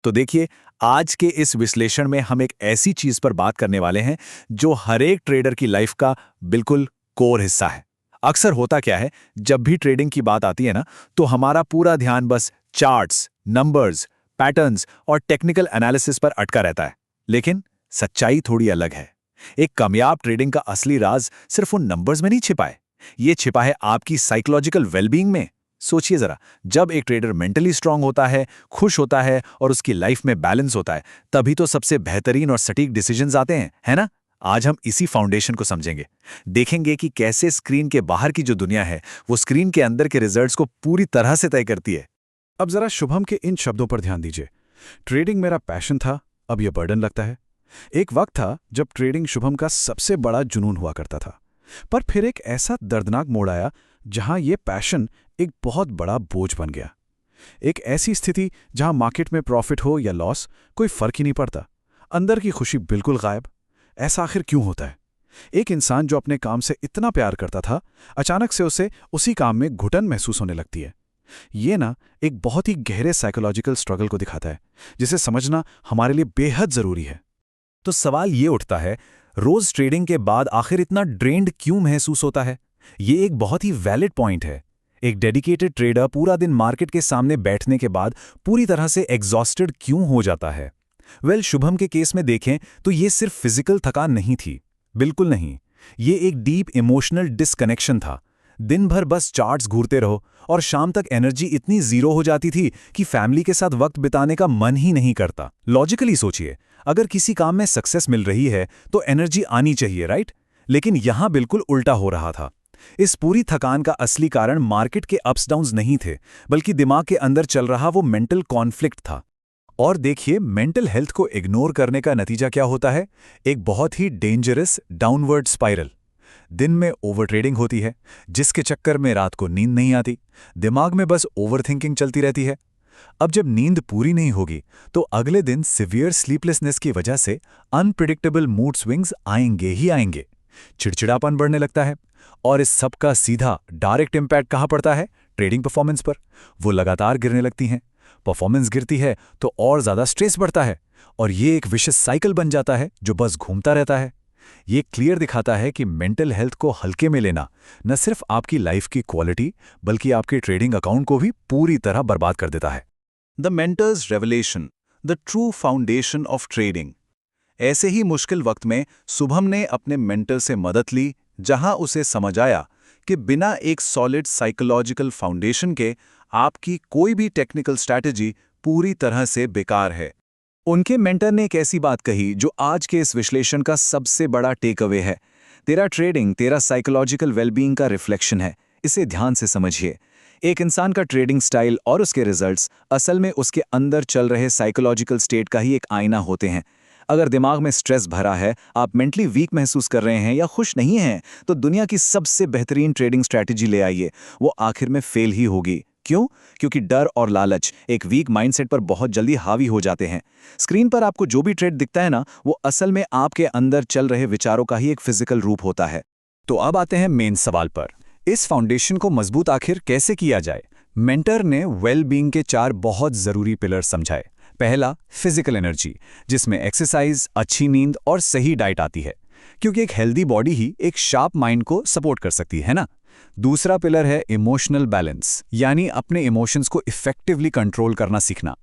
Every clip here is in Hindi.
तो देखिए, आज के इस विश्लेषण में हम एक ऐसी चीज पर बात करने वाले हैं जो हर एक ट्रेडर की लाइफ का बिल्कुल कोर हिस्सा है। अक्सर होता क्या है, जब भी ट्रेडिंग की बात आती है ना, तो हमारा पूरा ध्यान बस चार्ट्स, नंबर्स, पैटर्न्स और टेक्निकल एनालिसिस पर अटका रहता है। लेकिन सच्चाई थोड़ी अलग है। एक कामयाब ट्रेडिंग का असली राज सिर्फ उन नंबर्स में नहीं छिपा है, ये छिपा है आपकी साइकोलॉजिकल वेलबींग में। सोचिए जरा, जब एक ट्रेडर मेंटली स्ट्रांग होता है, खुश होता है और उसकी लाइफ में बैलेंस होता है, तभी तो सबसे बेहतरीन और सटीक डिसीजंस आते हैं, है ना? आज हम इसी फाउंडेशन को समझेंगे। देखेंगे कि कैसे स्क्रीन के बाहर की जो दुनिया है, वो स्क्रीन के अंदर के रिजल्ट्स को पूरी तरह से तय करती है। अब जरा शुभम के इन शब्दों पर ध्यान दीजिए। ट्रेडिंग मेरा पैशन था, अब यह बर्डन लगता है। एक वक्त था जब ट्रेडिंग शुभम का सबसे बड़ा जुनून हुआ करता था, पर फिर एक ऐसा दर्दनाक मोड़ आया जहां यह पैशन एक बहुत बड़ा बोझ बन गया। एक ऐसी स्थिति जहां मार्केट में प्रॉफिट हो या लॉस, कोई फर्क ही नहीं पड़ता। अंदर की खुशी बिल्कुल गायब। ऐसा आखिर क्यों होता है? एक इंसान जो अपने काम से इतना प्यार करता था, अचानक से उसे उसी काम में घुटन महसूस होने लगती है। ये ना एक बहुत ही गहरे साइकोलॉजिकल स्ट्रगल को दिखाता है, जिसे समझना हमारे लिए बेहद जरूरी है। तो सवाल ये उठता है, रोज ट्रेडिंग के बाद आखिर इतना ड्रेन्ड क्यों महसूस होता है? ये एक बहुत ही वैलिड पॉइंट है। एक डेडिकेटेड ट्रेडर पूरा दिन मार्केट के सामने बैठने के बाद पूरी तरह से एग्जॉस्टेड क्यों हो जाता है? शुभम के केस में देखें तो ये सिर्फ फिजिकल थकान नहीं थी, बिल्कुल नहीं। ये एक डीप इमोशनल डिसकनेक्शन था। दिन भर बस चार्ट्स घूरते रहो और शाम तक एनर्जी इतनी जीरो हो जाती थी कि फैमिली के साथ वक्त बिताने का मन ही नहीं करता। लॉजिकली सोचिए, अगर किसी काम में सक्सेस मिल रही है तो एनर्जी आनी चाहिए, राइट? लेकिन यहां बिल्कुल उल्टा हो रहा था। इस पूरी थकान का असली कारण मार्केट के अप्स डाउन्स नहीं थे, बल्कि दिमाग के अंदर चल रहा वो मेंटल कॉन्फ्लिक्ट था। और देखिए, मेंटल हेल्थ को इग्नोर करने का नतीजा क्या होता है? एक बहुत ही डेंजरस डाउनवर्ड स्पाइरल। दिन में ओवर ट्रेडिंग होती है, जिसके चक्कर में रात को नींद नहीं आती, दिमाग में बस ओवरथिंकिंग चलती रहती है। अब जब नींद पूरी नहीं होगी तो अगले दिन सिवियर स्लीपलेसनेस की वजह से अनप्रिडिक्टेबल मूड स्विंग्स आएंगे ही आएंगे। चिड़चिड़ापन बढ़ने लगता है और इस सब का सीधा डायरेक्ट इम्पैक्ट कहाँ पड़ता है? ट्रेडिंग परफॉर्मेंस पर। वो लगातार गिरने लगती हैं। परफॉर्मेंस गिरती है तो और ज्यादा स्ट्रेस बढ़ता है और ये एक विशेष साइकिल बन जाता है जो बस घूमता रहता है। ये क्लियर दिखाता है कि मेंटल हेल्थ को हल्के में लेना न सिर्फ आपकी लाइफ की क्वालिटी, बल्कि आपके ट्रेडिंग अकाउंट को भी पूरी तरह बर्बाद कर देता है। The mentors revelation, the true foundation of trading. ऐसे ही मुश्किल वक्त में शुभम ने अपने मेंटर से मदद ली, जहां उसे समझ आया कि बिना एक सॉलिड साइकोलॉजिकल फाउंडेशन के आपकी कोई भी टेक्निकल स्ट्रैटेजी पूरी तरह से बेकार है। उनके मेंटर ने एक ऐसी बात कही जो आज के इस विश्लेषण का सबसे बड़ा टेक अवे है। तेरा ट्रेडिंग तेरा साइकोलॉजिकल वेलबींग का रिफ्लेक्शन है। इसे ध्यान से समझिए। एक इंसान का ट्रेडिंग स्टाइल और उसके रिजल्ट्स असल में उसके अंदर चल रहे साइकोलॉजिकल स्टेट का ही एक आईना होते हैं। अगर दिमाग में स्ट्रेस भरा है, आप मेंटली वीक महसूस कर रहे हैं या खुश नहीं हैं, तो दुनिया की सबसे बेहतरीन ट्रेडिंग स्ट्रैटेजी ले आइए, वो आखिर में फेल ही होगी। क्यों? क्योंकि डर और लालच एक वीक माइंडसेट पर बहुत जल्दी हावी हो जाते हैं। स्क्रीन पर आपको जो भी ट्रेड दिखता है ना, वो असल में आपके अंदर चल रहे विचारों का ही एक फिजिकल रूप होता है। तो अब आते हैं मेन सवाल पर। इस फाउंडेशन को मजबूत आखिर कैसे किया जाए? मेंटर ने वेल बीइंग के 4 बहुत जरूरी पिलर समझाए। पहला, फिजिकल एनर्जी, जिसमें एक्सरसाइज, अच्छी नींद और सही डाइट आती है, क्योंकि एक हेल्दी बॉडी ही एक शार्प माइंड को सपोर्ट कर सकती है ना। दूसरा पिलर है इमोशनल बैलेंस, यानी अपने इमोशंस को इफेक्टिवली कंट्रोल करना सीखना।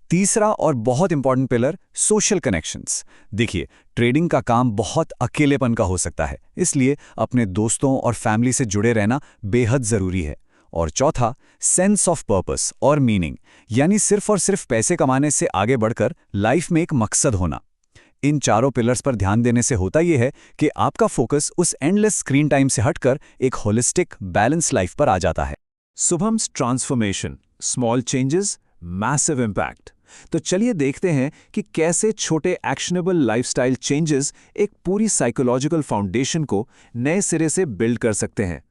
तीसरा और बहुत इंपॉर्टेंट पिलर, सोशल कनेक्शंस। देखिए, ट्रेडिंग का काम बहुत अकेलेपन का हो सकता है, इसलिए अपने दोस्तों और फैमिली से जुड़े रहना बेहद जरूरी है। और चौथा, सेंस ऑफ पर्पस और मीनिंग, यानी सिर्फ और सिर्फ पैसे कमाने से आगे बढ़कर लाइफ में एक मकसद होना। इन चारों पिलर्स पर ध्यान देने से होता यह है कि आपका फोकस उस एंडलेस स्क्रीन टाइम से हटकर एक होलिस्टिक बैलेंस लाइफ पर आ जाता है। Shubham's transformation, small changes, massive impact. तो चलिए देखते हैं कि कैसे छोटे एक्शनेबल लाइफस्टाइल चेंजेस एक पूरी साइकोलॉजिकल फाउंडेशन को नए सिरे से बिल्ड कर सकते हैं।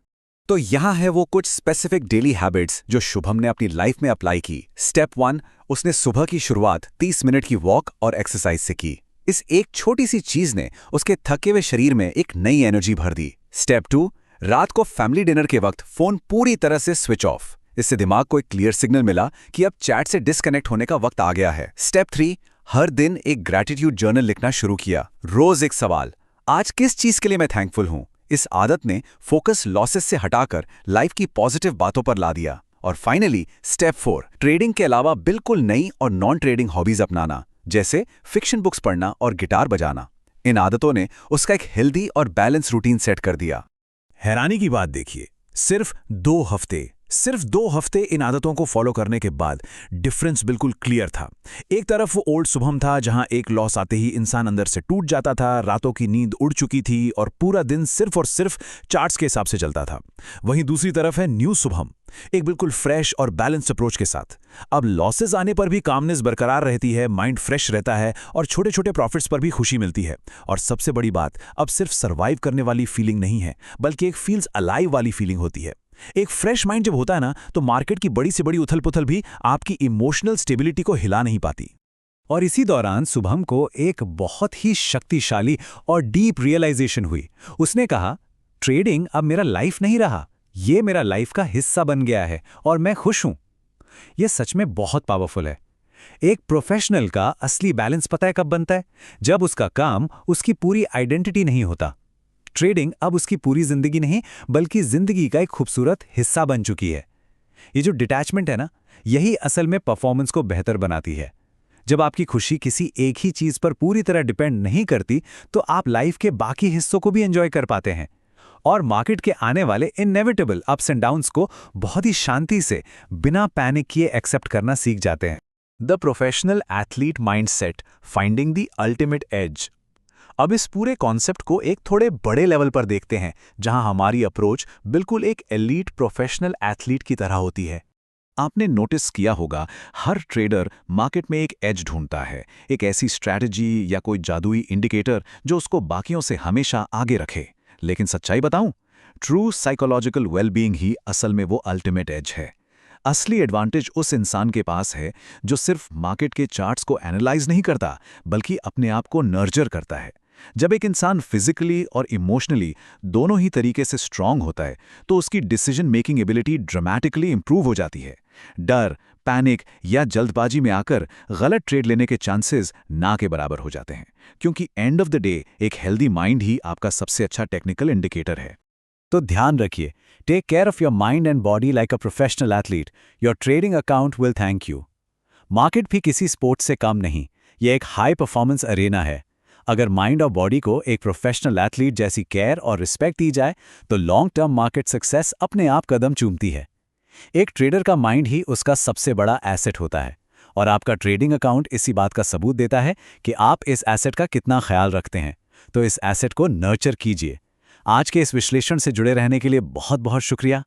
तो यहाँ है वो कुछ स्पेसिफिक डेली हैबिट्स जो शुभम ने अपनी लाइफ में अप्लाई की। स्टेप 1, उसने सुबह की शुरुआत 30 मिनट की वॉक और एक्सरसाइज से की। इस एक छोटी सी चीज ने उसके थके हुए शरीर में एक नई एनर्जी भर दी। स्टेप 2, रात को फैमिली डिनर के वक्त फोन पूरी तरह से स्विच ऑफ। इससे दिमाग को एक क्लियर सिग्नल मिला कि अब चैट से डिस्कनेक्ट होने का वक्त आ गया है। स्टेप 3, हर दिन एक ग्रैटिट्यूड जर्नल लिखना शुरू किया। रोज एक सवाल, आज किस चीज के लिए मैं थैंकफुल हूं। इस आदत ने फोकस लॉसेस से हटाकर लाइफ की पॉजिटिव बातों पर ला दिया। और फाइनली स्टेप 4, ट्रेडिंग के अलावा बिल्कुल नई और नॉन ट्रेडिंग हॉबीज अपनाना, जैसे फिक्शन बुक्स पढ़ना और गिटार बजाना। इन आदतों ने उसका एक हेल्दी और बैलेंस रूटीन सेट कर दिया। हैरानी की बात देखिए, सिर्फ 2 हफ्ते इन आदतों को फॉलो करने के बाद डिफरेंस बिल्कुल क्लियर था। एक तरफ वो ओल्ड शुभम था, जहां एक लॉस आते ही इंसान अंदर से टूट जाता था, रातों की नींद उड़ चुकी थी और पूरा दिन सिर्फ और सिर्फ चार्ट्स के हिसाब से चलता था। वहीं दूसरी तरफ है न्यू शुभम, एक बिल्कुल फ्रेश और बैलेंस्ड अप्रोच के साथ। अब लॉसेस आने पर भी कामनेस बरकरार रहती है, माइंड फ्रेश रहता है और छोटे छोटे प्रॉफिट्स पर भी खुशी मिलती है। और सबसे बड़ी बात, अब सिर्फ सर्वाइव करने वाली फीलिंग नहीं है, बल्कि एक फील्स अलाइव वाली फीलिंग होती है। एक फ्रेश माइंड जब होता है ना, तो मार्केट की बड़ी से बड़ी उथल-पुथल भी आपकी इमोशनल स्टेबिलिटी को हिला नहीं पाती। और इसी दौरान शुभम को एक बहुत ही शक्तिशाली और डीप रियलाइजेशन हुई। उसने कहा, ट्रेडिंग अब मेरा लाइफ नहीं रहा, ये मेरा लाइफ का हिस्सा बन गया है और मैं खुश हूं। यह सच में बहुत पावरफुल है। एक प्रोफेशनल का असली बैलेंस पता है कब बनता है? जब उसका काम उसकी पूरी आइडेंटिटी नहीं होता। ट्रेडिंग अब उसकी पूरी जिंदगी नहीं, बल्कि जिंदगी का एक खूबसूरत हिस्सा बन चुकी है। ये जो डिटैचमेंट है ना, यही असल में परफॉर्मेंस को बेहतर बनाती है। जब आपकी खुशी किसी एक ही चीज पर पूरी तरह डिपेंड नहीं करती, तो आप लाइफ के बाकी हिस्सों को भी एंजॉय कर पाते हैं और मार्केट के आने वाले इनएविटेबल अप्स एंड डाउन्स को बहुत ही शांति से, बिना पैनिक किए एक्सेप्ट करना सीख जाते हैं। The professional athlete mindset, finding the ultimate edge. अब इस पूरे कॉन्सेप्ट को एक थोड़े बड़े लेवल पर देखते हैं, जहां हमारी अप्रोच बिल्कुल एक एलीट प्रोफेशनल एथलीट की तरह होती है। आपने नोटिस किया होगा, हर ट्रेडर मार्केट में एक एज ढूंढता है, एक ऐसी स्ट्रैटेजी या कोई जादुई इंडिकेटर जो उसको बाकियों से हमेशा आगे रखे। लेकिन सच्चाई बताऊं, ट्रू साइकोलॉजिकल वेलबीइंग ही असल में वो अल्टीमेट एज है। असली एडवांटेज उस इंसान के पास है जो सिर्फ मार्केट के चार्ट्स को एनालाइज नहीं करता, बल्कि अपने आप को नर्चर करता है। जब एक इंसान फिजिकली और इमोशनली दोनों ही तरीके से स्ट्रांग होता है, तो उसकी decision making ability dramatically improve हो जाती है। डर, पैनिक या जल्दबाजी में आकर गलत ट्रेड लेने के चांसेस ना के बराबर हो जाते हैं, क्योंकि एंड ऑफ द डे एक हेल्दी माइंड ही आपका सबसे अच्छा टेक्निकल इंडिकेटर है। तो ध्यान रखिए, take care of your mind and body like a professional athlete, your trading account will thank you. Market भी किसी स्पोर्ट्स से कम नहीं, यह एक हाई परफॉर्मेंस अरेना है। अगर माइंड और बॉडी को एक प्रोफेशनल एथलीट जैसी केयर और रिस्पेक्ट दी जाए, तो लॉन्ग टर्म मार्केट सक्सेस अपने आप कदम चूमती है। एक ट्रेडर का माइंड ही उसका सबसे बड़ा एसेट होता है, और आपका ट्रेडिंग अकाउंट इसी बात का सबूत देता है कि आप इस एसेट का कितना ख्याल रखते हैं। तो इस एसेट को नर्चर कीजिए। आज के इस विश्लेषण से जुड़े रहने के लिए बहुत बहुत शुक्रिया।